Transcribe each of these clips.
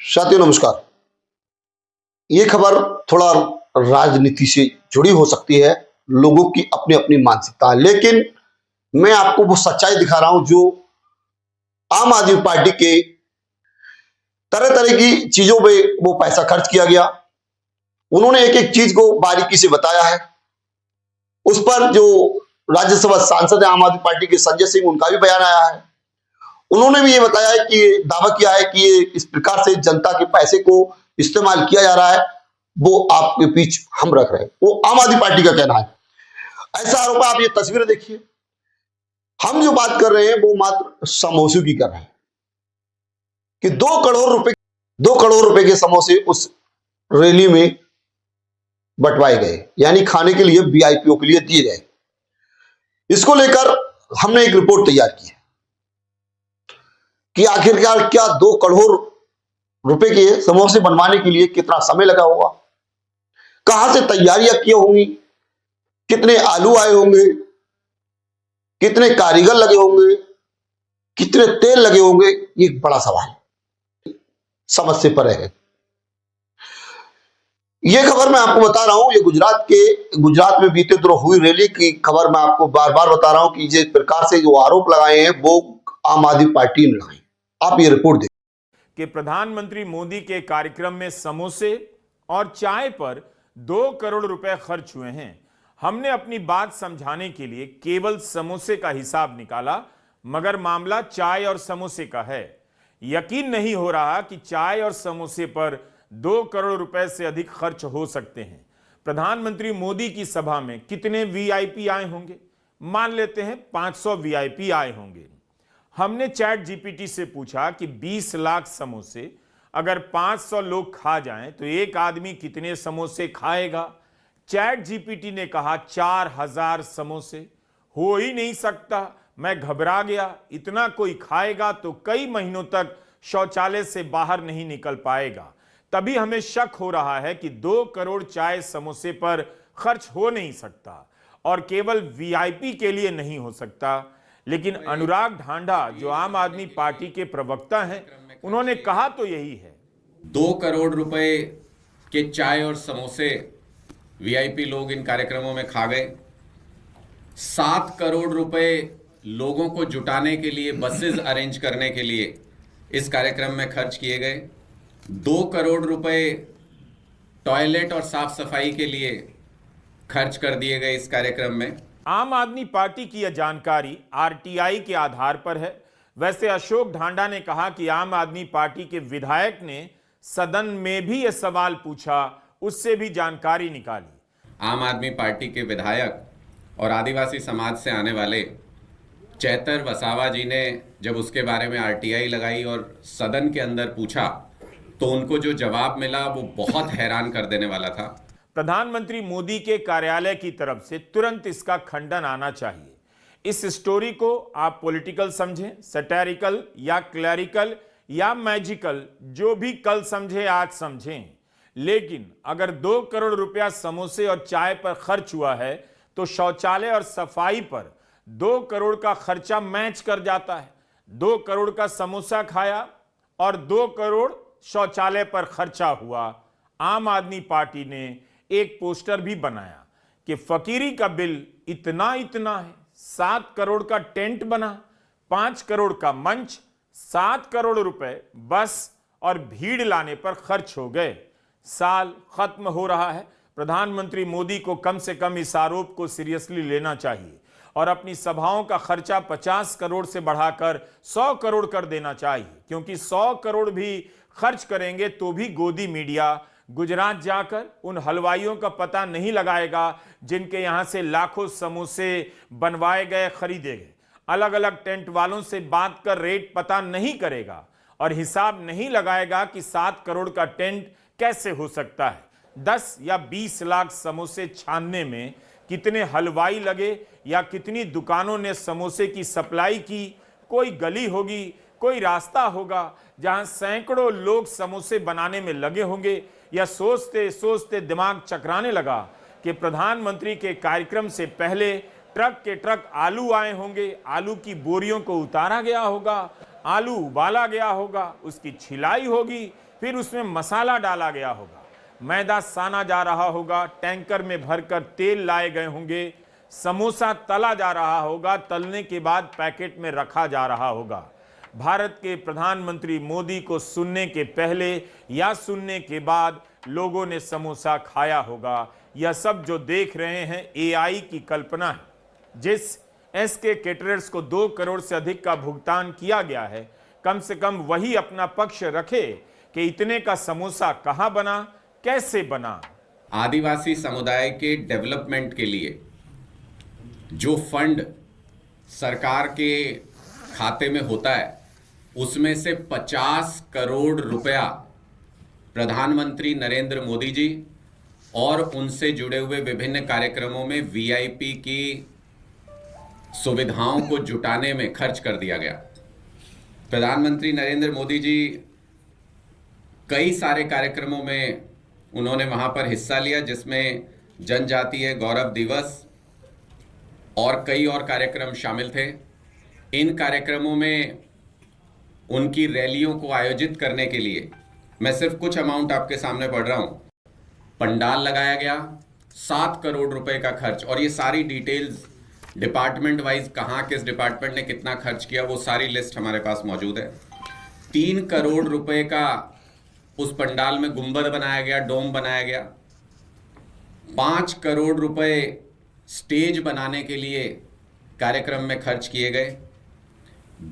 साथियों नमस्कार। ये खबर थोड़ा राजनीति से जुड़ी हो सकती है, लोगों की अपनी अपनी मानसिकता है, लेकिन मैं आपको वो सच्चाई दिखा रहा हूं जो आम आदमी पार्टी के तरह तरह की चीजों पे वो पैसा खर्च किया गया। उन्होंने एक एक चीज को बारीकी से बताया है। उस पर जो राज्यसभा सांसद है आम आदमी पार्टी के संजय सिंह, उनका भी बयान आया है। उन्होंने भी ये बताया है कि दावा किया है कि ये इस प्रकार से जनता के पैसे को इस्तेमाल किया जा रहा है, वो आपके बीच हम रख रहे हैं। वो आम आदमी पार्टी का कहना है। ऐसा आरोप है। आप ये तस्वीरें देखिए। हम जो बात कर रहे हैं वो मात्र समोसों की कर रहे हैं कि 2 करोड़ रुपए के समोसे उस रैली में बंटवाए गए, यानी खाने के लिए वीआईपीओ के लिए दिए गए। इसको लेकर हमने एक रिपोर्ट तैयार की है कि आखिरकार क्या 2 करोड़ रुपए के समोसे बनवाने के लिए कितना समय लगा होगा, कहां से तैयारियां की होंगी, कितने आलू आए होंगे, कितने कारीगर लगे होंगे, कितने तेल लगे होंगे। ये एक बड़ा सवाल समझ से परे है। ये खबर मैं आपको बता रहा हूं, ये गुजरात में बीते दिनों हुई रैली की खबर मैं आपको बार बार बता रहा हूं कि जिस प्रकार से जो आरोप लगाए हैं वो आम आदमी पार्टी ने लगाए। आप ये रिपोर्ट देखिए कि प्रधानमंत्री मोदी के कार्यक्रम में समोसे और चाय पर 2 करोड़ रुपए खर्च हुए हैं। हमने अपनी बात समझाने के लिए केवल समोसे का हिसाब निकाला, मगर मामला चाय और समोसे का है। यकीन नहीं हो रहा कि चाय और समोसे पर 2 करोड़ रुपए से अधिक खर्च हो सकते हैं। प्रधानमंत्री मोदी की सभा में कितने वीआईपी आए होंगे? मान लेते हैं 500 वीआईपी आए होंगे। हमने चैट जीपीटी से पूछा कि 20 लाख समोसे अगर 500 लोग खा जाएं तो एक आदमी कितने समोसे खाएगा? चैट जीपीटी ने कहा 4000 समोसे। हो ही नहीं सकता। मैं घबरा गया। इतना कोई खाएगा तो कई महीनों तक शौचालय से बाहर नहीं निकल पाएगा। तभी हमें शक हो रहा है कि 2 करोड़ चाय समोसे पर खर्च हो नहीं सकता, और केवल वीआईपी के लिए नहीं हो सकता। लेकिन अनुराग ढांढा जो आम आदमी पार्टी के प्रवक्ता हैं, उन्होंने कहा तो यही है। 2 करोड़ रुपए के चाय और समोसे वीआईपी लोग इन कार्यक्रमों में खा गए। 7 करोड़ रुपए लोगों को जुटाने के लिए, बसेस अरेंज करने के लिए इस कार्यक्रम में खर्च किए गए। 2 करोड़ रुपए टॉयलेट और साफ सफाई के लिए खर्च कर दिए गए इस कार्यक्रम में। आम आदमी पार्टी की यह जानकारी आरटीआई के आधार पर है। वैसे अशोक ढांडा ने कहा कि आम आदमी पार्टी के विधायक ने सदन में भी यह सवाल पूछा, उससे भी जानकारी निकाली। आम आदमी पार्टी के विधायक और आदिवासी समाज से आने वाले चैतर वसावा जी ने जब उसके बारे में आरटीआई लगाई और सदन के अंदर पूछा तो उनको जो जवाब मिला वो बहुत हैरान कर देने वाला था। प्रधानमंत्री मोदी के कार्यालय की तरफ से तुरंत इसका खंडन आना चाहिए। इस स्टोरी को आप पॉलिटिकल समझें, सैटेरिकल या क्लैरिकल या मैजिकल, जो भी कल समझे आज समझें, लेकिन अगर 2 करोड़ रुपया समोसे और चाय पर खर्च हुआ है तो शौचालय और सफाई पर 2 करोड़ का खर्चा मैच कर जाता है। 2 करोड़ का समोसा खाया और 2 करोड़ शौचालय पर खर्चा हुआ। आम आदमी पार्टी ने एक पोस्टर भी बनाया कि फकीरी का बिल इतना इतना है। 7 करोड़ का टेंट बना, 5 करोड़ का मंच, 7 करोड़ रुपए बस और भीड़ लाने पर खर्च हो गए। साल खत्म हो रहा है। प्रधानमंत्री मोदी को कम से कम इस आरोप को सीरियसली लेना चाहिए और अपनी सभाओं का खर्चा 50 करोड़ से बढ़ाकर 100 करोड़ कर देना चाहिए, क्योंकि 100 करोड़ भी खर्च करेंगे तो भी गोदी मीडिया गुजरात जाकर उन हलवाइयों का पता नहीं लगाएगा जिनके यहां से लाखों समोसे बनवाए गए, खरीदे गए। अलग अलग टेंट वालों से बात कर रेट पता नहीं करेगा और हिसाब नहीं लगाएगा कि 7 करोड़ का टेंट कैसे हो सकता है। 10 या 20 लाख समोसे छानने में कितने हलवाई लगे या कितनी दुकानों ने समोसे की सप्लाई की। कोई गली होगी, कोई रास्ता होगा जहां सैकड़ों लोग समोसे बनाने में लगे होंगे। या सोचते सोचते दिमाग चकराने लगा कि प्रधानमंत्री के कार्यक्रम से पहले ट्रक के ट्रक आलू आए होंगे, आलू की बोरियों को उतारा गया होगा, आलू उबाला गया होगा, उसकी छिलाई होगी, फिर उसमें मसाला डाला गया होगा, मैदा साना जा रहा होगा, टैंकर में भरकर तेल लाए गए होंगे, समोसा तला जा रहा होगा, तलने के बाद पैकेट में रखा जा रहा होगा। भारत के प्रधानमंत्री मोदी को सुनने के पहले या सुनने के बाद लोगों ने समोसा खाया होगा। यह सब जो देख रहे हैं एआई की कल्पना है। जिस एसके कैटरर्स को 2 करोड़ से अधिक का भुगतान किया गया है, कम से कम वही अपना पक्ष रखे कि इतने का समोसा कहां बना, कैसे बना। आदिवासी समुदाय के डेवलपमेंट के लिए जो फंड सरकार के खाते में होता है, उसमें से 50 करोड़ रुपया प्रधानमंत्री नरेंद्र मोदी जी और उनसे जुड़े हुए विभिन्न कार्यक्रमों में वीआईपी की सुविधाओं को जुटाने में खर्च कर दिया गया। प्रधानमंत्री नरेंद्र मोदी जी कई सारे कार्यक्रमों में उन्होंने वहां पर हिस्सा लिया, जिसमें जनजातीय गौरव दिवस और कई और कार्यक्रम शामिल थे। इन कार्यक्रमों में उनकी रैलियों को आयोजित करने के लिए मैं सिर्फ कुछ अमाउंट आपके सामने पढ़ रहा हूं। पंडाल लगाया गया, 7 करोड़ रुपए का खर्च, और ये सारी डिटेल्स डिपार्टमेंट वाइज कहां किस डिपार्टमेंट ने कितना खर्च किया वो सारी लिस्ट हमारे पास मौजूद है। 3 करोड़ रुपए का उस पंडाल में गुंबद बनाया गया, डोम बनाया गया। 5 करोड़ रुपए स्टेज बनाने के लिए कार्यक्रम में खर्च किए गए।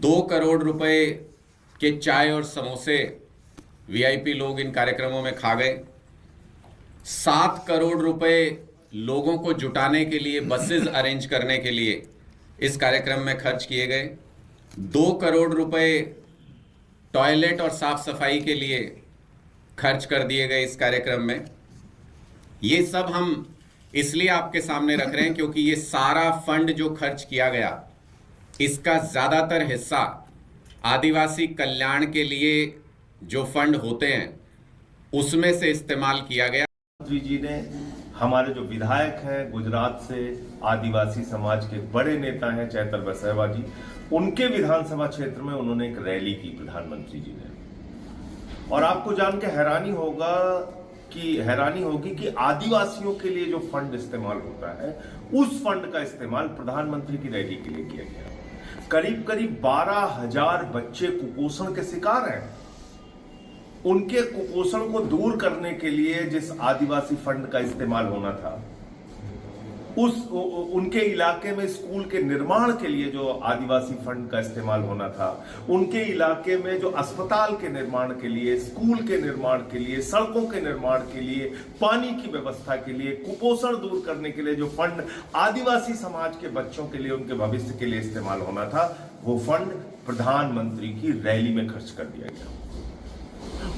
2 करोड़ रुपए के चाय और समोसे वीआईपी लोग इन कार्यक्रमों में खा गए। 7 करोड़ रुपए लोगों को जुटाने के लिए बसेस अरेंज करने के लिए इस कार्यक्रम में खर्च किए गए। 2 करोड़ रुपए टॉयलेट और साफ सफाई के लिए खर्च कर दिए गए इस कार्यक्रम में। ये सब हम इसलिए आपके सामने रख रहे हैं क्योंकि ये सारा फंड जो खर्च किया गया, इसका ज्यादातर हिस्सा आदिवासी कल्याण के लिए जो फंड होते हैं उसमें से इस्तेमाल किया गया। मंत्री जी ने हमारे जो विधायक हैं गुजरात से, आदिवासी समाज के बड़े नेता हैं चैतर वसैवा जी, उनके विधानसभा क्षेत्र में उन्होंने एक रैली की प्रधानमंत्री जी ने। और आपको जान के हैरानी होगी कि आदिवासियों के लिए जो फंड इस्तेमाल होता है, उस फंड का इस्तेमाल प्रधानमंत्री की रैली के लिए किया गया। करीब करीब 12,000 बच्चे कुपोषण के शिकार हैं। उनके कुपोषण को दूर करने के लिए जिस आदिवासी फंड का इस्तेमाल होना था, उनके इलाके में स्कूल के निर्माण के लिए जो आदिवासी फंड का इस्तेमाल होना था, उनके इलाके में जो अस्पताल के निर्माण के लिए, स्कूल के निर्माण के लिए, सड़कों के निर्माण के लिए, पानी की व्यवस्था के लिए, कुपोषण दूर करने के लिए जो फंड आदिवासी समाज के बच्चों के लिए, उनके भविष्य के लिए इस्तेमाल होना था, वो फंड प्रधानमंत्री की रैली में खर्च कर दिया गया।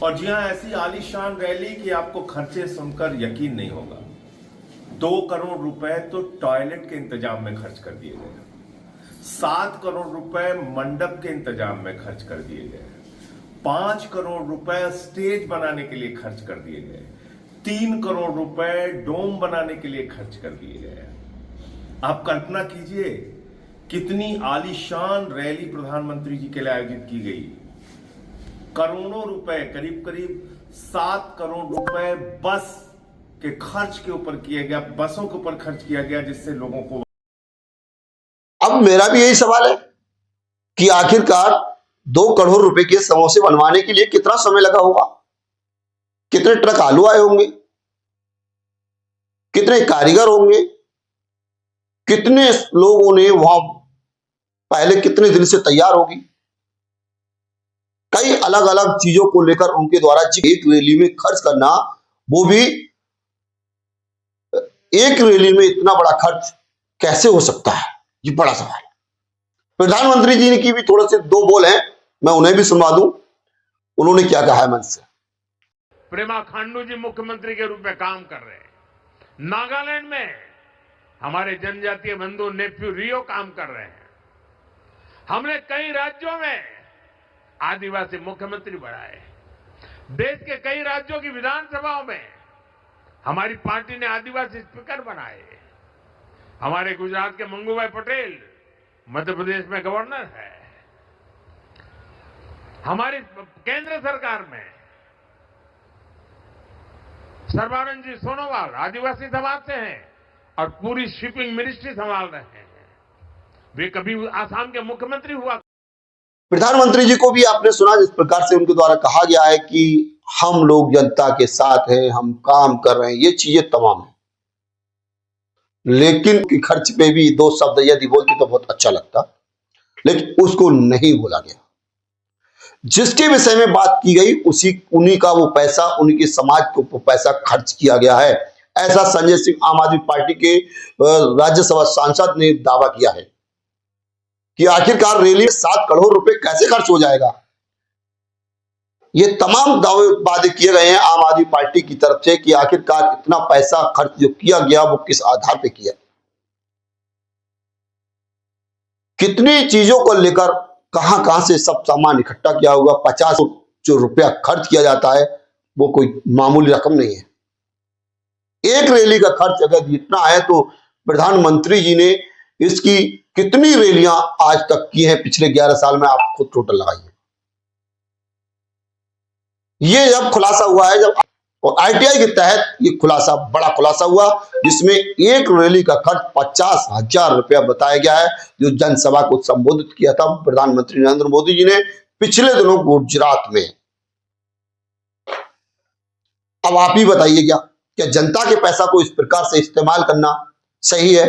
और जी हां, ऐसी आलीशान रैली कि आपको खर्चे सुनकर यकीन नहीं होगा। 2 करोड़ रुपए तो टॉयलेट के इंतजाम में खर्च कर दिए गए, 7 करोड़ रुपए मंडप के इंतजाम में खर्च कर दिए गए, 5 करोड़ रुपए स्टेज बनाने के लिए खर्च कर दिए गए, 3 करोड़ रुपए डोम बनाने के लिए खर्च कर दिए गए। आप कल्पना कीजिए कितनी आलीशान रैली प्रधानमंत्री जी के लिए आयोजित की गई। करोड़ों रुपए, करीब करीब 7 करोड़ रुपए बस के खर्च के ऊपर किया गया, बसों के ऊपर खर्च किया गया, जिससे लोगों को। अब मेरा भी यही सवाल है कि आखिरकार 2 करोड़ रुपए के समोसे बनवाने के लिए कितना समय लगा होगा, कितने ट्रक आलू आए होंगे, कितने कारीगर होंगे, कितने लोगों ने वहां पहले कितने दिन से तैयार होगी। कई अलग अलग चीजों को लेकर उनके द्वारा एक रैली में खर्च करना, वो भी एक रैली में इतना बड़ा खर्च कैसे हो सकता है, ये बड़ा सवाल है। प्रधानमंत्री जी की भी थोड़े से 2 बोल हैं, मैं उन्हें भी सुनवा दूं, उन्होंने क्या कहा है मंच से। पेमा खांडू जी मुख्यमंत्री के रूप में काम कर रहे हैं। नागालैंड में हमारे जनजातीय बंधु नेफ्यू रियो काम कर रहे हैं। हमने कई राज्यों में आदिवासी मुख्यमंत्री बनाए। देश के कई राज्यों की विधानसभाओं में हमारी पार्टी ने आदिवासी स्पीकर बनाए। हमारे गुजरात के मंगूभाई पटेल मध्य प्रदेश में गवर्नर है। हमारी केंद्र सरकार में सर्बानंद जी सोनोवाल आदिवासी समाज से हैं और पूरी शिपिंग मिनिस्ट्री संभाल रहे हैं। वे कभी आसाम के मुख्यमंत्री हुआ। प्रधानमंत्री जी को भी आपने सुना जिस प्रकार से उनके द्वारा कहा गया है कि हम लोग जनता के साथ हैं, हम काम कर रहे हैं, ये चीजें तमाम है। लेकिन कि खर्च पे भी दो शब्द यदि बोलते तो बहुत अच्छा लगता, लेकिन उसको नहीं बोला गया। जिसके विषय में बात की गई उन्हीं का वो पैसा, उनके समाज को वो पैसा खर्च किया गया है, ऐसा संजय सिंह आम आदमी पार्टी के राज्यसभा सांसद ने दावा किया है कि आखिरकार रैली में 7 करोड़ रुपए कैसे खर्च हो जाएगा। ये तमाम दावे वादे किए गए हैं आम आदमी पार्टी की तरफ से कि आखिरकार इतना पैसा खर्च जो किया गया वो किस आधार पे किया, कितनी चीजों को लेकर कहां कहां से सब सामान इकट्ठा किया होगा। 50 जो रुपया खर्च किया जाता है वो कोई मामूली रकम नहीं है। एक रैली का खर्च अगर इतना है तो प्रधानमंत्री जी ने इसकी कितनी रैलियां आज तक की हैं पिछले 11 साल में, आप खुद टोटल लगाइए। ये जब खुलासा हुआ है, जब आरटीआई के तहत ये खुलासा, बड़ा खुलासा हुआ जिसमें एक रैली का खर्च 50,000 रुपया बताया गया है, जो जनसभा को संबोधित किया था प्रधानमंत्री नरेंद्र मोदी जी ने पिछले दिनों गुजरात में। अब आप ही बताइए क्या जनता के पैसा को इस प्रकार से इस्तेमाल करना सही है?